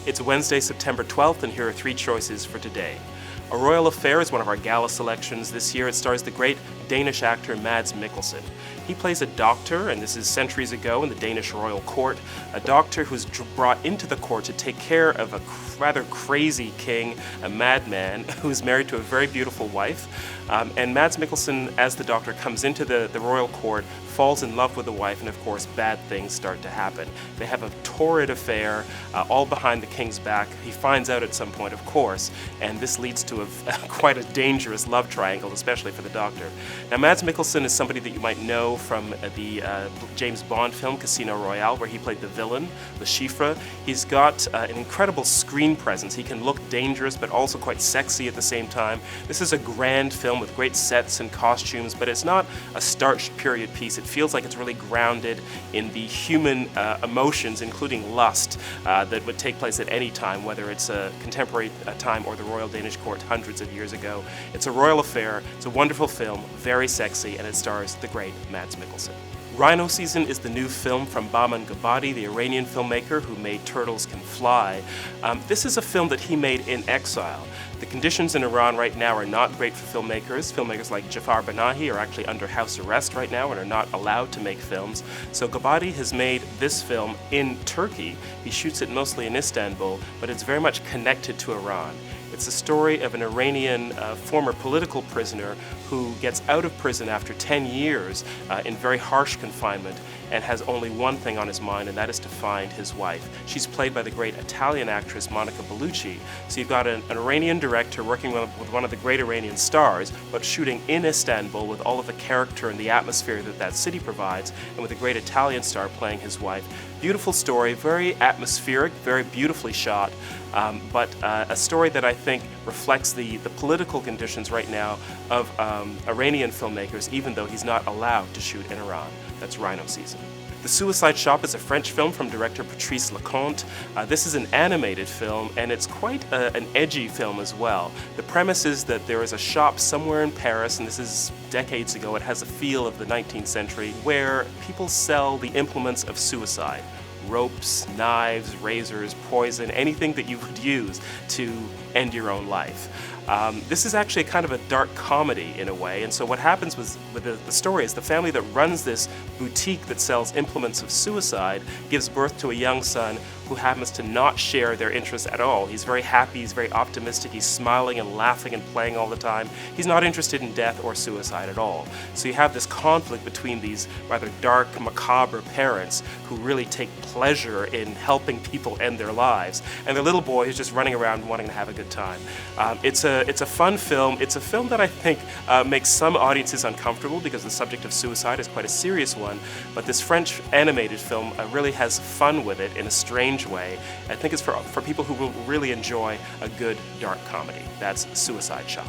It's Wednesday, September 12th, and here are three choices for today. A Royal Affair is one of our gala selections this year. It stars the great Danish actor Mads Mikkelsen. He plays a doctor, and this is centuries ago in the Danish royal court, a doctor who's brought into the court to take care of a rather crazy king, a madman, who's married to a very beautiful wife. And Mads Mikkelsen, as the doctor, comes into the royal court, falls in love with the wife, and of course bad things start to happen. They have a torrid affair, all behind the king's back. He finds out at some point, of course, and this leads to quite a dangerous love triangle, especially for the doctor. Now, Mads Mikkelsen is somebody that you might know from the James Bond film Casino Royale, where he played the villain, Le Chiffre. He's got an incredible screen presence. He can look dangerous, but also quite sexy at the same time. This is a grand film with great sets and costumes, but it's not a starched period piece. It feels like it's really grounded in the human emotions, including lust, that would take place at any time, whether it's a contemporary time or the Royal Danish Court hundreds of years ago. It's a royal affair. It's a wonderful film, very sexy, and it stars the great Mads Mikkelsen. Rhino Season is the new film from Bahman Gabadi, the Iranian filmmaker who made Turtles Can Fly. This is a film that he made in exile. The conditions in Iran right now are not great for filmmakers. Filmmakers like Jafar Panahi are actually under house arrest right now and are not allowed to make films. So Gabadi has made this film in Turkey. He shoots it mostly in Istanbul, but it's very much connected to Iran. It's the story of an Iranian former political prisoner who gets out of prison after 10 years in very harsh confinement and has only one thing on his mind, and that is to find his wife. She's played by the great Italian actress Monica Bellucci. So you've got an Iranian director working with one of the great Iranian stars, but shooting in Istanbul with all of the character and the atmosphere that that city provides, and with a great Italian star playing his wife. Beautiful story, very atmospheric, very beautifully shot, but a story that I think reflects the political conditions right now of Iranian filmmakers, even though he's not allowed to shoot in Iran. That's Rhino Season. The Suicide Shop is a French film from director Patrice Leconte. This is an animated film, and it's quite an edgy film as well. The premise is that there is a shop somewhere in Paris, and this is decades ago. It has a feel of the 19th century, where people sell the implements of suicide. Ropes, knives, razors, poison, anything that you would use to end your own life. This is actually kind of a dark comedy in a way, and so what happens with the story is the family that runs this boutique that sells implements of suicide gives birth to a young son who happens to not share their interests at all. He's very happy, he's very optimistic, he's smiling and laughing and playing all the time. He's not interested in death or suicide at all. So you have this conflict between these rather dark, macabre parents who really take pleasure in helping people end their lives, and their little boy who's just running around wanting to have a good time. It's a fun film. It's a film that I think makes some audiences uncomfortable because the subject of suicide is quite a serious one, but this French animated film really has fun with it in a strange way. I think it's for people who will really enjoy a good dark comedy. That's Suicide Shop.